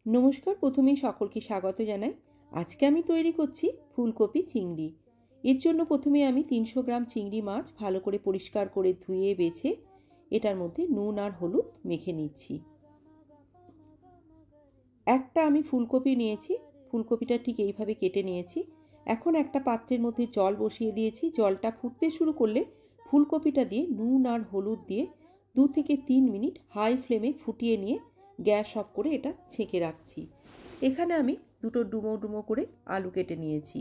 নমস্কার, প্রথমেই সকলকে স্বাগত জানাই। আজকে আমি তৈরি করছি ফুলকপি চিংড়ি। এর জন্য প্রথমে আমি 300 গ্রাম চিংড়ি মাছ ভালো করে পরিষ্কার করে ধুয়ে বেছে এটার মধ্যে নুন আর হলুদ মেখে নিচ্ছি। একটা আমি ফুলকপি নিয়েছি, ফুলকপিটা ঠিক এইভাবে কেটে নিয়েছি। এখন একটা পাত্রের মধ্যে জল বসিয়ে দিয়েছি। জলটা ফুটতে শুরু করলে ফুলকপিটা দিয়ে নুন আর হলুদ দিয়ে 2 থেকে 3 মিনিট হাই ফ্লেমে ফুটিয়ে নিয়ে গ্যাস অফ করে এটা ছেঁকে রাখছি। এখানে আমি দুটো ডুমো ডুমো করে আলু কেটে নিয়েছি।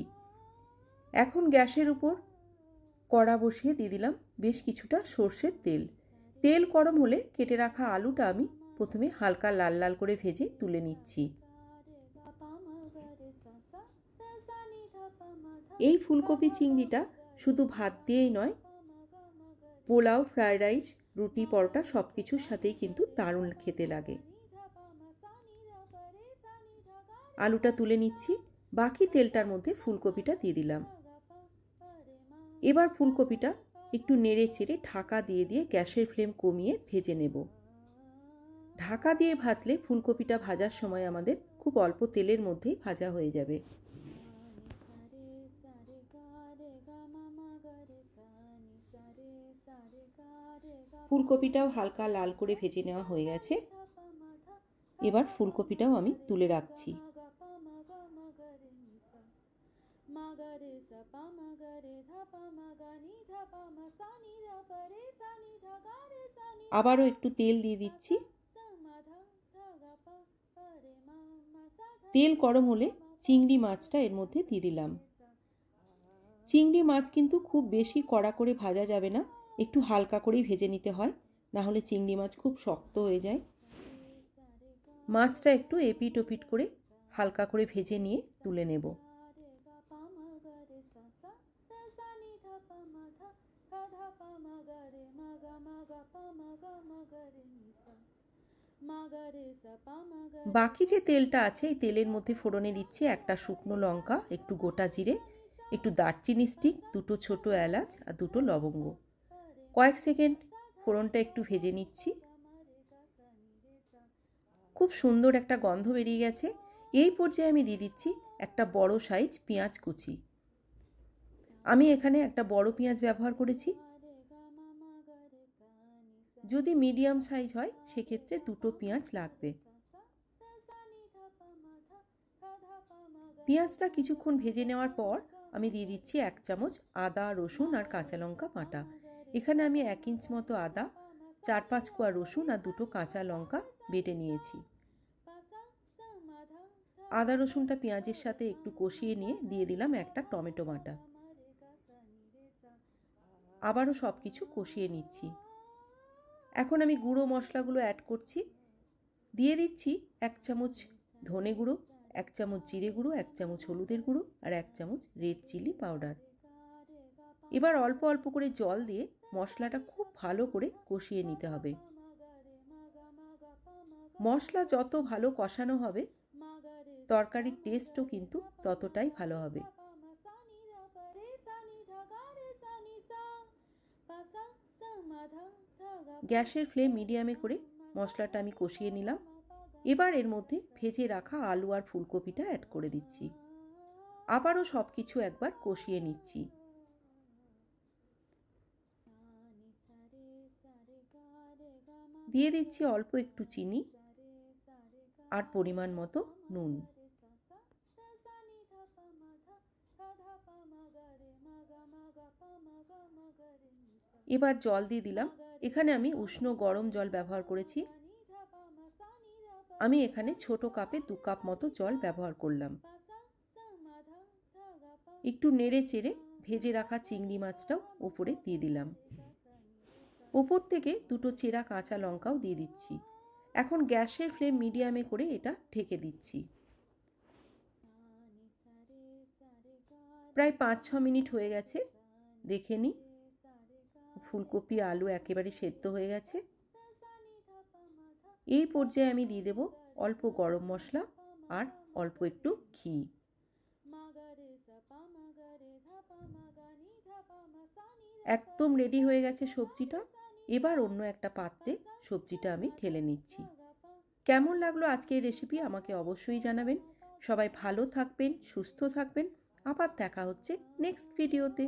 এখন গ্যাসের উপর কড়া বসিয়ে দিয়ে দিলাম বেশ কিছুটা সর্ষের তেল। তেল গরম হলে কেটে রাখা আলুটা আমি প্রথমে হালকা লাল লাল করে ভেজে তুলে নিচ্ছি। এই ফুলকপি চিংড়িটা শুধু ভাত দিয়েই নয়, পোলাও, ফ্রাইড রাইস, রুটি, পরোটা সব কিছুর সাথেই কিন্তু দারুণ খেতে লাগে। আলুটা তুলে নিচ্ছি, বাকি তেলটার মধ্যে ফুলকপিটা দিয়ে দিলাম। এবার ফুলকপিটা একটু নেড়ে চেড়ে ঢাকা দিয়ে দিয়ে গ্যাসের ফ্লেম কমিয়ে ভেজে নেব। ঢাকা দিয়ে ভাজলে ফুলকপিটা ভাজার সময় আমাদের খুব অল্প তেলের মধ্যেই ভাজা হয়ে যাবে। ফুলকপিটাও হালকা লাল করে ভেজে নেওয়া হয়ে গেছে। এবার ফুলকপিটাও আমি তুলে রাখছি। আবারও একটু তেল দিয়ে দিচ্ছি। তেল গরম হলে চিংড়ি মাছটা এর মধ্যে দিয়ে দিলাম। চিংড়ি মাছ কিন্তু খুব বেশি কড়া করে ভাজা যাবে না, একটু হালকা করেই ভেজে নিতে হয়, না হলে চিংড়ি মাছ খুব শক্ত হয়ে যায়। মাছটা একটু এপিট ওপিট করে হালকা করে ভেজে নিয়ে তুলে নেব। বাকি যে তেলটা আছে এই তেলের মধ্যে ফোড়নে দিচ্ছি একটা শুকনো লঙ্কা, একটু গোটা জিরে, একটু দারচিনি স্টিক, দুটো ছোট এলাচ আর দুটো লবঙ্গ। কয়েক সেকেন্ড ফোড়নটা একটু ভেজে নিচ্ছি। খুব সুন্দর একটা গন্ধ বেরিয়ে গেছে। এই পর্যায়ে আমি দিয়ে দিচ্ছি একটা বড় সাইজ পেঁয়াজ কুচি। আমি এখানে একটা বড় পেঁয়াজ ব্যবহার করেছি। যদি মিডিয়াম সাইজ হয় সেক্ষেত্রে দুটো পেঁয়াজ লাগবে। পেঁয়াজটা কিছুক্ষণ ভেজে নেওয়ার পর আমি দিয়ে দিচ্ছি 1 চামচ আদা, রসুন আর কাঁচা লঙ্কা বাটা। এখানে আমি 1 ইঞ্চ মতো আদা, 4-5 কোয়া রসুন আর দুটো কাঁচা লঙ্কা বেটে নিয়েছি। আদা রসুনটা পেঁয়াজের সাথে একটু কষিয়ে নিয়ে দিয়ে দিলাম একটা টমেটো বাটা। আবারও সব কিছু কষিয়ে নিচ্ছি। এখন আমি গুঁড়ো মশলাগুলো অ্যাড করছি। দিয়ে দিচ্ছি 1 চামচ ধনে গুঁড়ো, 1 চামচ জিরে গুঁড়ো, 1 চামচ হলুদের গুঁড়ো আর 1 চামচ রেড চিলি পাউডার। এবার অল্প অল্প করে জল দিয়ে মশলাটা খুব ভালো করে কষিয়ে নিতে হবে। মশলা যত ভালো কষানো হবে তরকারির টেস্টও কিন্তু ততটাই ভালো হবে। গ্যাসের ফ্লেম মিডিয়ামে করে মশলাটা আমি কষিয়ে নিলাম। এবার এর মধ্যে ভেজে রাখা আলু আর ফুলকপিটা অ্যাড করে দিচ্ছি। আবারও সব কিছু একবার কষিয়ে নিচ্ছি। দিয়ে দিচ্ছি অল্প একটু চিনি আর পরিমাণ মতো নুন। এবার জল দিয়ে দিলাম। এখানে আমি উষ্ণ গরম জল ব্যবহার করেছি। আমি এখানে ছোট কাপে 2 কাপ মতো জল ব্যবহার করলাম। একটু নেড়ে চেড়ে ভেজে রাখা চিংড়ি মাছটাও উপরে দিয়ে দিলাম। উপর থেকে দুটো চেরা কাঁচা লঙ্কাও দিয়ে দিচ্ছি। এখন গ্যাসের ফ্লেম মিডিয়ামে করে এটা ঢেকে দিচ্ছি। প্রায় 5-6 মিনিট হয়ে গেছে, দেখে নিই। ফুলকপি আলু একেবারে সেদ্ধ হয়ে গেছে। এই পর্যায়ে আমি দিয়ে দেব অল্প গরম মশলা আর অল্প একটু ঘি। একদম রেডি হয়ে গেছে সবজিটা। এবার অন্য একটা পাত্রে সবজিটা আমি ঢেলে নিচ্ছি। কেমন লাগলো আজকের রেসিপি আমাকে অবশ্যই জানাবেন। সবাই ভালো থাকবেন, সুস্থ থাকবেন। আবার দেখা হচ্ছে নেক্সট ভিডিওতে।